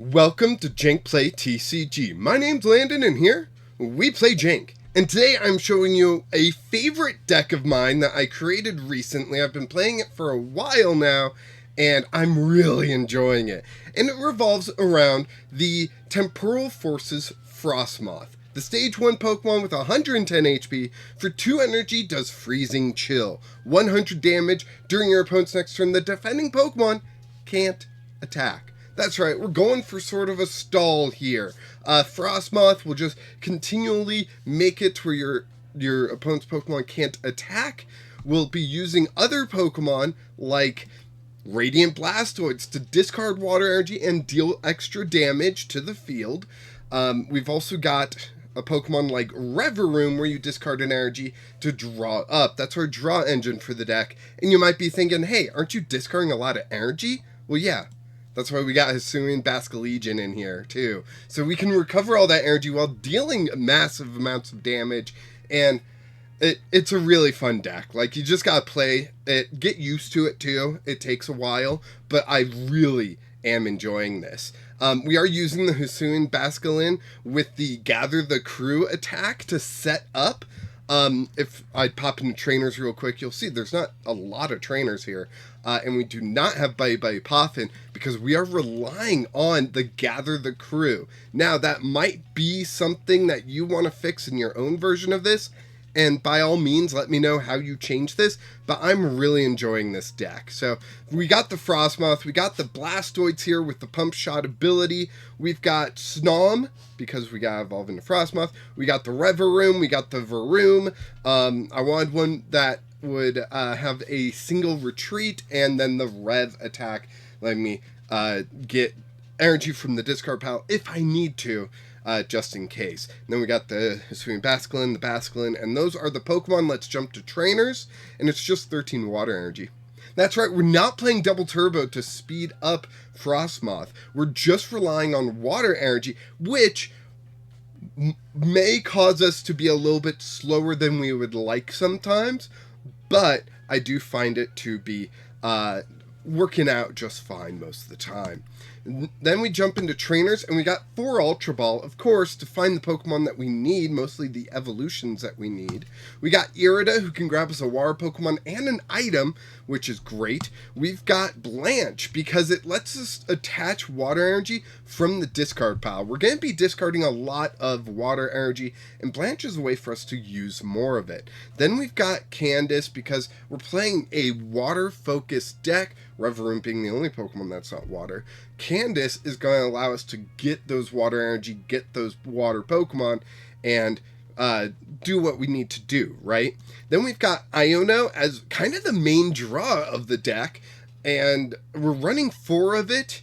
Welcome to Jank Play TCG. My name's Landon and here we play Jank. And today I'm showing you a favorite deck of mine that I created recently. I've been playing it for a while now and I'm really enjoying it. And it revolves around the Temporal Forces Frosmoth. The stage 1 Pokemon with 110 HP for 2 energy does Freezing Chill. 100 damage during your opponent's next turn. The defending Pokemon can't attack. That's right, we're going for sort of a stall here. Frosmoth will just continually make it to where your opponent's Pokemon can't attack. We'll be using other Pokemon like Radiant Blastoise to discard water energy and deal extra damage to the field. We've also got a Pokemon like Revavroom where you discard an energy to draw up. That's our draw engine for the deck. And you might be thinking, hey, aren't you discarding a lot of energy? Well, yeah. That's why we got Hisuian Basculegion in here, too. So we can recover all that energy while dealing massive amounts of damage. And it's a really fun deck. Like, you just gotta play it, get used to it, too. It takes a while, but I really am enjoying this. We are using the Hisuian Basculin with the Gather the Crew attack to set up. If I pop into trainers real quick, you'll see there's not a lot of trainers here. And we do not have Bye Poffin because we are relying on the Gather the Crew. Now, that might be something that you want to fix in your own version of this. And by all means, let me know how you change this. But I'm really enjoying this deck. So we got the Frosmoth. We got the Blastoise here with the Pump Shot ability. We've got Snom, because we got to evolve into Frosmoth. We got the Revavroom. We got the Varoom. I wanted one that would have a single retreat and then the Rev attack. Let me get energy from the discard pile if I need to. Just in case. And then we got the Hisuian Basculin, the Basculin, and those are the Pokemon. Let's jump to trainers, and it's just 13 water energy. That's right, we're not playing double turbo to speed up Frosmoth. We're just relying on water energy, which may cause us to be a little bit slower than we would like sometimes, but I do find it to be working out just fine most of the time. Then we jump into trainers, and we got 4 Ultra Ball, of course, to find the Pokemon that we need, mostly the evolutions that we need. We got Irida, who can grab us a water Pokemon and an item, which is great. We've got Blanche, because it lets us attach water energy from the discard pile. We're going to be discarding a lot of water energy, and Blanche is a way for us to use more of it. Then we've got Candice, because we're playing a water-focused deck, Revavroom being the only Pokemon that's not water. Candice is going to allow us to get those water energy, get those water Pokemon, and do what we need to do, right? Then we've got Iono as kind of the main draw of the deck, and we're running 4 of it.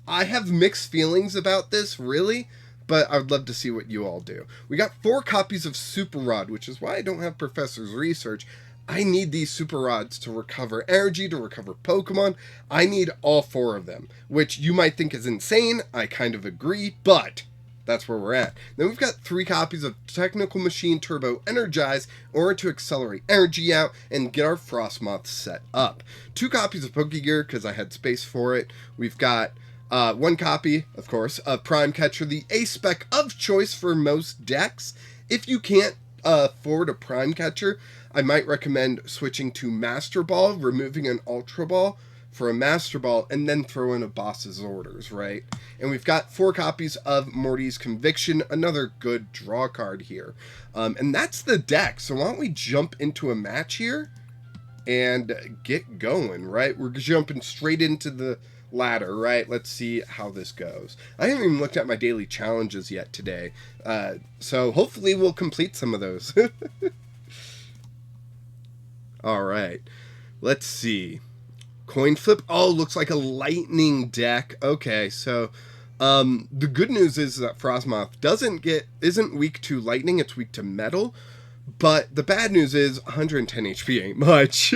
I have mixed feelings about this, really, but I would love to see what you all do. We got 4 copies of Super Rod, which is why I don't have Professor's Research. I need these Super Rods to recover energy, to recover Pokemon. I need all 4 of them, which you might think is insane. I kind of agree, but that's where we're at. Then we've got 3 copies of Technical Machine Turbo Energize in order to accelerate energy out and get our Frosmoth set up. 2 copies of Pokégear because I had space for it. We've got 1 copy, of course, of Prime Catcher, the A-Spec of choice for most decks. If you can't afford a Prime Catcher, I might recommend switching to Master Ball, removing an Ultra Ball for a Master Ball, and then throw in a Boss's Orders, right? And we've got 4 copies of Morty's Conviction, another good draw card here. And that's the deck, so why don't we jump into a match here and get going, right? We're jumping straight into the ladder, right? Let's see how this goes. I haven't even looked at my daily challenges yet today, so hopefully we'll complete some of those. All right, let's see. Coin flip. Oh, looks like a lightning deck. Okay, so the good news is that Frosmoth isn't weak to lightning. It's weak to metal. But the bad news is 110 HP ain't much,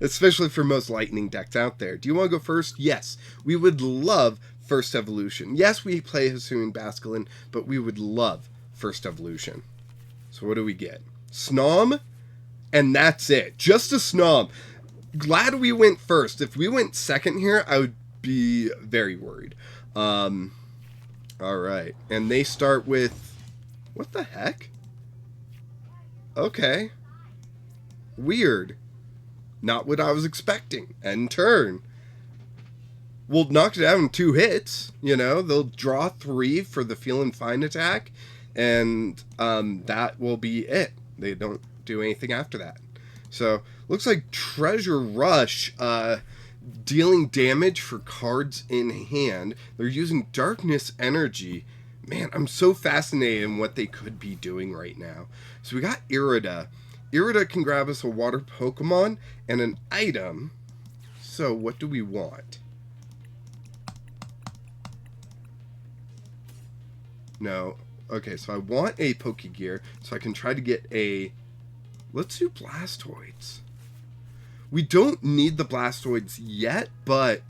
especially for most lightning decks out there. Do you want to go first? Yes, we would love first evolution. Yes, we play Hisuian Basculin, but we would love first evolution. So what do we get? Snom, and that's it. Just a Snom. Glad we went first. If we went second here, I would be very worried. Alright. And they start with... What the heck? Okay. Weird. Not what I was expecting. End turn. We'll knock it out in 2 hits. You know, they'll draw 3 for the Feel and Find attack. And that will be it. They don't do anything after that. So, looks like Treasure Rush, dealing damage for cards in hand. They're using Darkness Energy. Man, I'm so fascinated in what they could be doing right now. So we got Irida. Irida can grab us a water Pokemon and an item. So what do we want? No. Okay, so I want a Pokégear, so I can try to get a... Let's do Blastoids. We don't need the Blastoids yet, but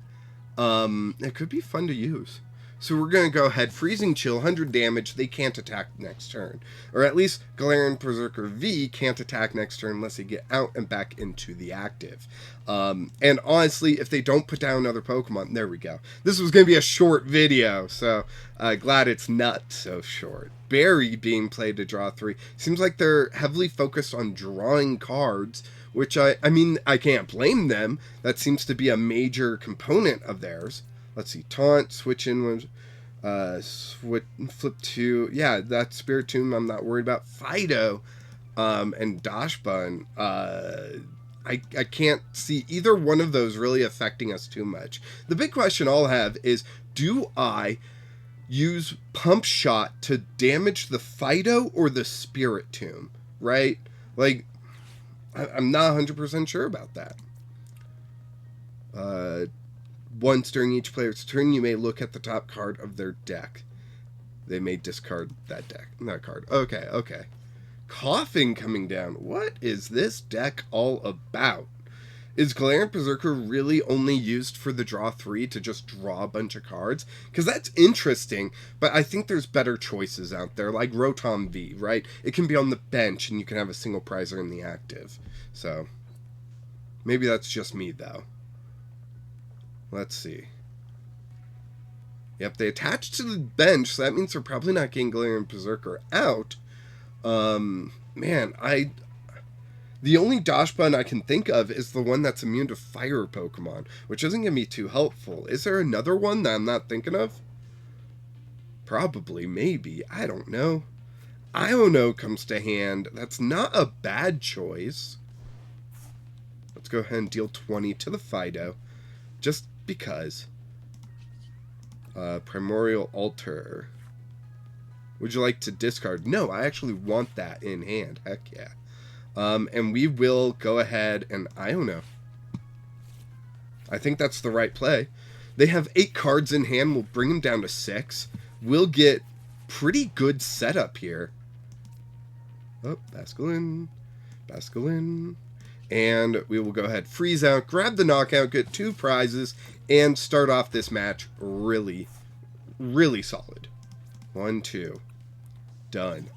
it could be fun to use. So we're going to go ahead, Freezing Chill, 100 damage, they can't attack next turn. Or at least Galarian Berserker V can't attack next turn unless they get out and back into the active. And honestly, if they don't put down another Pokemon, there we go. This was going to be a short video, so glad it's not so short. Berry being played to draw 3. Seems like they're heavily focused on drawing cards, which I mean, I can't blame them. That seems to be a major component of theirs. Let's see, Taunt, Switch in, Flip 2. Yeah, that Spiritomb I'm not worried about. Fido, and Dashbun. I can't see either one of those really affecting us too much. The big question I'll have is, do I use Pump Shot to damage the Fido or the Spiritomb? Right? Like, I'm not 100% sure about that. Once during each player's turn, you may look at the top card of their deck. They may discard that card. Okay. Coughing coming down. What is this deck all about? Is Galarian Berserker really only used for the draw 3 to just draw a bunch of cards? Because that's interesting, but I think there's better choices out there, like Rotom V, right? It can be on the bench, and you can have a single prizer in the active. So, maybe that's just me, though. Let's see. Yep, they attach to the bench, so that means they're probably not getting Galarian Berserker out. Man, the only Dashbun I can think of is the one that's immune to fire Pokemon, which isn't going to be too helpful. Is there another one that I'm not thinking of? Probably, maybe. I don't know. Iono comes to hand. That's not a bad choice. Let's go ahead and deal 20 to the Fido. Just because. Primordial Altar. Would you like to discard? No, I actually want that in hand. Heck yeah. And we will go ahead and Iono. I think that's the right play. They have 8 cards in hand. We'll bring them down to 6. We'll get pretty good setup here. Oh, Basculin. And we will go ahead, freeze out, grab the knockout, get 2 prizes, and start off this match really, really solid. 1, 2. Done.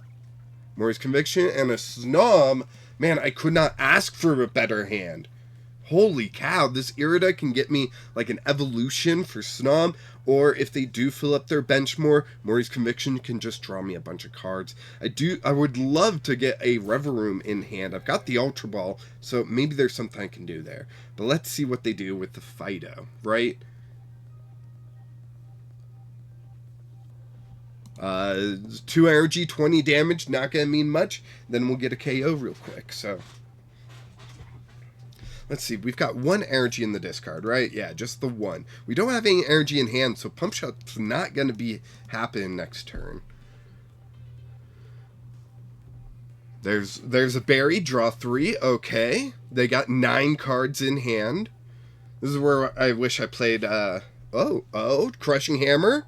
Morty's Conviction and a Snom. Man, I could not ask for a better hand. Holy cow, this Irida can get me like an evolution for Snom, or if they do fill up their bench more, Morty's Conviction can just draw me a bunch of cards. I would love to get a Revavroom in hand. I've got the Ultra Ball, so maybe there's something I can do there. But let's see what they do with the Fido, right? 2 energy, 20 damage, not gonna mean much. Then we'll get a KO real quick, so... Let's see, we've got 1 energy in the discard, right? Yeah, just the 1. We don't have any energy in hand, so Pump Shot's not going to be happening next turn. There's a Berry, draw 3, okay. They got 9 cards in hand. This is where I wish I played, Crushing Hammer.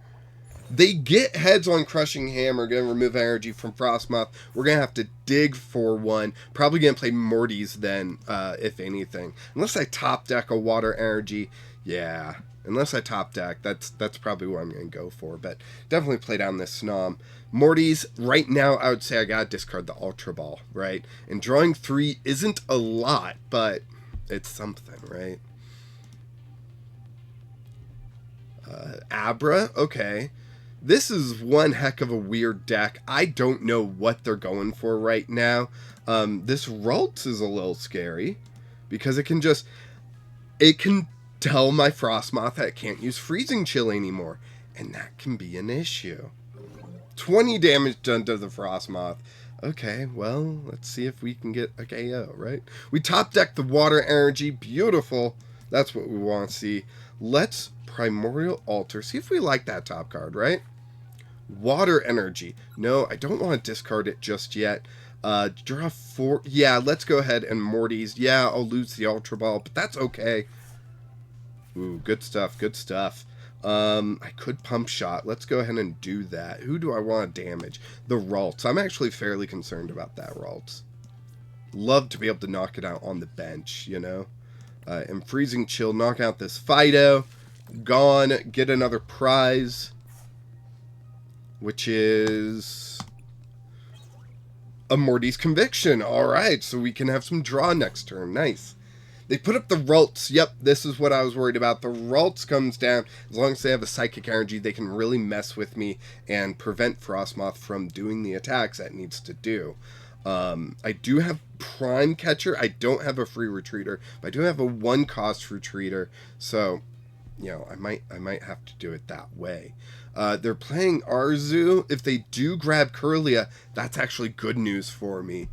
They get heads on Crushing Hammer, going to remove energy from Frosmoth. We're going to have to dig for 1. Probably going to play Morty's then, if anything. Unless I top deck a water energy. Yeah, unless I top deck, that's probably what I'm going to go for. But definitely play down this Snom. Morty's, right now, I would say I got to discard the Ultra Ball, right? And drawing 3 isn't a lot, but it's something, right? Abra, okay. This is one heck of a weird deck. I don't know what they're going for right now. This Ralts is a little scary because it can tell my Frosmoth that it can't use Freezing Chill anymore, and that can be an issue. 20 damage done to the Frosmoth. Okay, well, let's see if we can get a KO, right? We top deck the Water Energy. Beautiful. That's what we want to see. Let's Primordial Altar. See if we like that top card, right? Water Energy. No, I don't want to discard it just yet. Draw 4. Yeah, let's go ahead and Morty's. Yeah, I'll lose the Ultra Ball, but that's okay. Ooh, good stuff, good stuff. I could Pump Shot. Let's go ahead and do that. Who do I want to damage? The Ralts. I'm actually fairly concerned about that Ralts. Love to be able to knock it out on the bench, you know? And Freezing Chill, knock out this Fido. Gone. Get another prize, which is a Morty's Conviction. Alright, so we can have some draw next turn. Nice. They put up the Ralts. Yep, this is what I was worried about. The Ralts comes down. As long as they have a Psychic Energy, they can really mess with me and prevent Frosmoth from doing the attacks that it needs to do. I do have Prime Catcher. I don't have a free Retreater, but I do have a 1-cost Retreater. So, you know, I might have to do it that way. They're playing Arzu. If they do grab Kirlia, that's actually good news for me.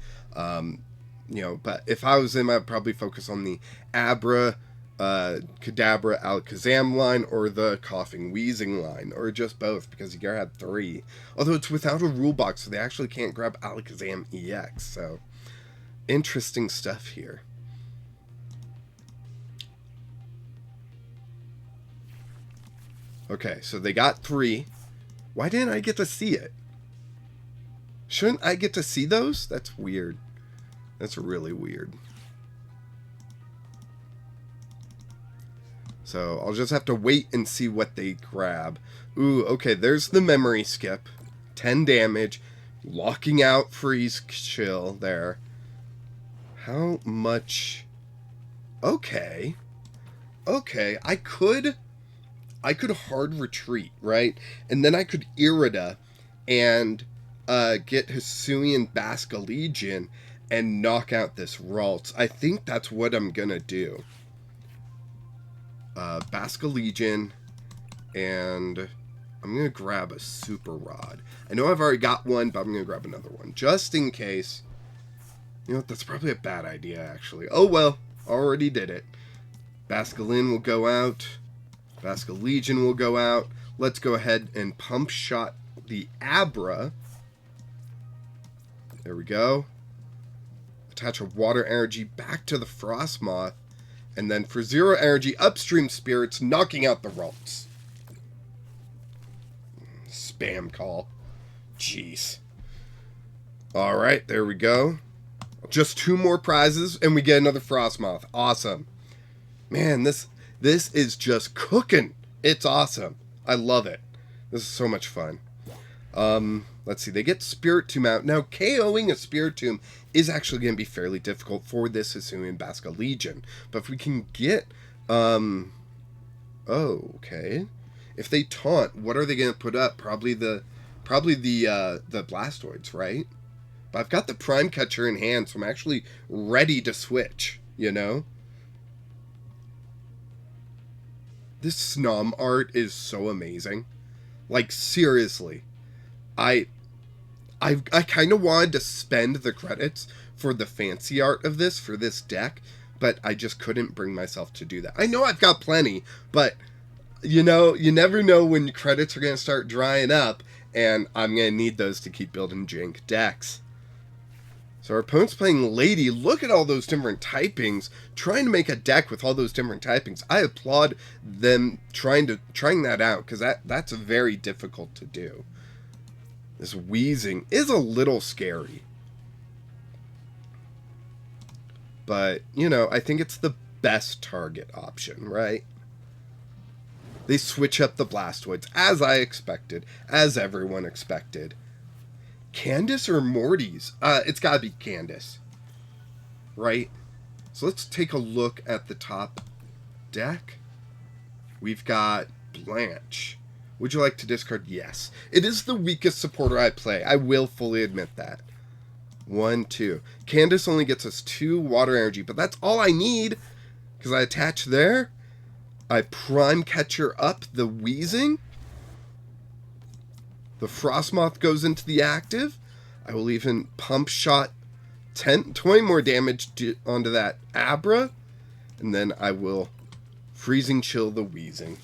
You know, but if I was him, I'd probably focus on the Abra, Kadabra, Alakazam line, or the Coughing Wheezing line, or just both, because you had 3. Although it's without a rule box, so they actually can't grab Alakazam EX, so interesting stuff here. Okay, so they got 3. Why didn't I get to see it? Shouldn't I get to see those? That's weird. That's really weird. So I'll just have to wait and see what they grab. Ooh, okay, there's the Memory Skip. 10 damage. Locking out Freeze Chill there. How much? Okay. Okay, I could hard retreat, right? And then I could Irida and get Hisuian Basculegion and knock out this Ralts. I think that's what I'm gonna do. Basculegion, and I'm gonna grab a Super Rod. I know I've already got one, but I'm gonna grab another one just in case. You know what? That's probably a bad idea, actually. Oh well, already did it. Basculin will go out. Basculegion will go out. Let's go ahead and Pump Shot the Abra. There we go. Attach a Water Energy back to the Frosmoth. And then for 0 energy, Upstream Spirits, knocking out the Ralts. Spam call. Jeez. Alright, there we go. Just 2 more prizes, and we get another Frosmoth. Awesome. Man, this is just cooking. It's awesome. I love it. This is so much fun. Let's see. They get Spirit Tomb out. Now, KOing a Spirit Tomb is actually going to be fairly difficult for this Hisuian Basculegion. But if we can get... Oh, okay. If they taunt, what are they going to put up? Probably the Blastoids, right? But I've got the Prime Catcher in hand, so I'm actually ready to switch, you know? This Snom art is so amazing. Like, seriously. I kind of wanted to spend the credits for the fancy art of this, for this deck, but I just couldn't bring myself to do that. I know I've got plenty, but, you know, you never know when credits are going to start drying up, and I'm going to need those to keep building jank decks. So our opponent's playing Lady. Look at all those different typings, trying to make a deck with all those different typings. I applaud them trying that out, because that's very difficult to do. This wheezing is a little scary. But, you know, I think it's the best target option, right? They switch up the Blastoids, as I expected, as everyone expected. Candice or Morty's? It's gotta be Candice. Right? So let's take a look at the top deck. We've got Blanche. Would you like to discard? Yes. It is the weakest supporter I play. I will fully admit that. 1, 2. Candice only gets us 2 water energy, but that's all I need, because I attach there. I Prime Catcher up the Weezing. The Frosmoth goes into the active. I will even Pump Shot 20 more damage onto that Abra. And then I will Freezing Chill the Weezing.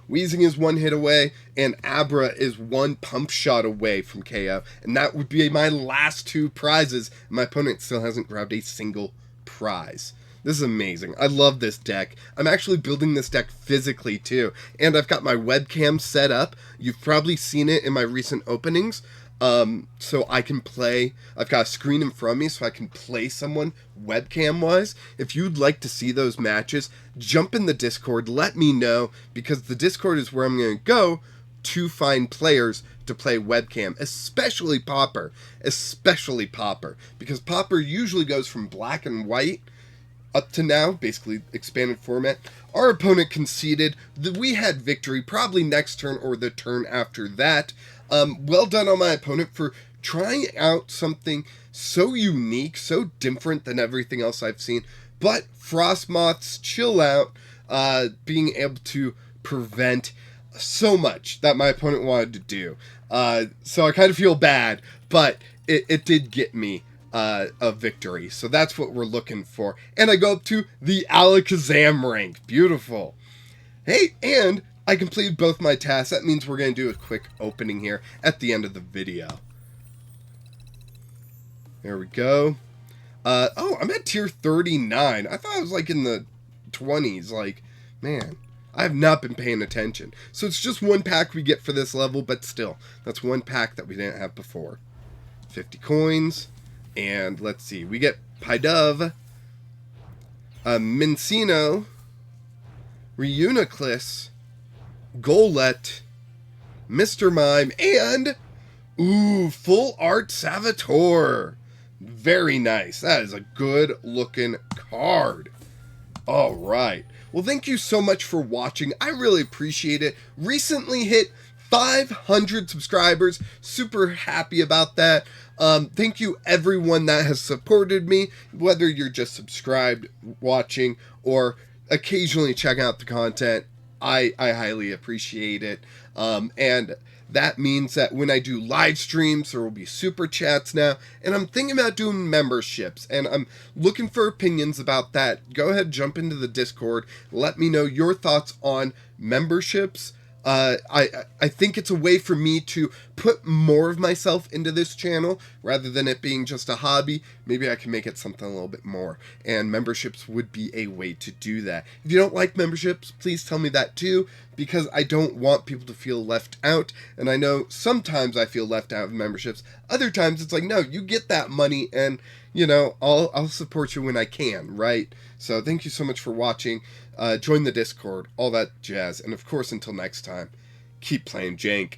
Weezing is 1 hit away, and Abra is 1 Pump Shot away from KO. And that would be my last 2 prizes. My opponent still hasn't grabbed a single prize. This is amazing. I love this deck. I'm actually building this deck physically too. And I've got my webcam set up. You've probably seen it in my recent openings. So I can play. I've got a screen in front of me so I can play someone webcam wise. If you'd like to see those matches, jump in the Discord. Let me know, because the Discord is where I'm going to go to find players to play webcam, especially Popper. Especially Popper. Because Popper usually goes from black and white up to now, basically expanded format. Our opponent conceded. We had victory probably next turn or the turn after that. Well done on my opponent for trying out something so unique, so different than everything else I've seen. But Frosmoth's chill out, being able to prevent so much that my opponent wanted to do. So I kind of feel bad, but it did get me a victory. So that's what we're looking for. And I go up to the Alakazam rank. Beautiful. Hey, and I completed both my tasks. That means we're going to do a quick opening here at the end of the video. There we go. Oh, I'm at tier 39. I thought I was like in the 20s. Like, man, I have not been paying attention. So it's just 1 pack we get for this level, but still, that's 1 pack that we didn't have before. 50 coins. And let's see, we get Pidove, Mincino, Reuniclus, Golett, Mr. Mime, and, ooh, Full Art Savitor. Very nice. That is a good looking card. All right. Well, thank you so much for watching. I really appreciate it. Recently hit 500 subscribers. Super happy about that. Thank you everyone that has supported me, whether you're just subscribed, watching, or occasionally checking out the content. I highly appreciate it. And that means that when I do live streams, there will be super chats now, and I'm thinking about doing memberships, and I'm looking for opinions about that. Go ahead, jump into the Discord. Let me know your thoughts on memberships. I think it's a way for me to put more of myself into this channel rather than it being just a hobby. Maybe I can make it something a little bit more, and memberships would be a way to do that. If you don't like memberships, please tell me that too, because I don't want people to feel left out, and I know sometimes I feel left out of memberships. Other times it's like, no, you get that money, and you know, I'll support you when I can, right? So thank you so much for watching. Join the Discord, all that jazz. And of course, until next time, keep playing Jank.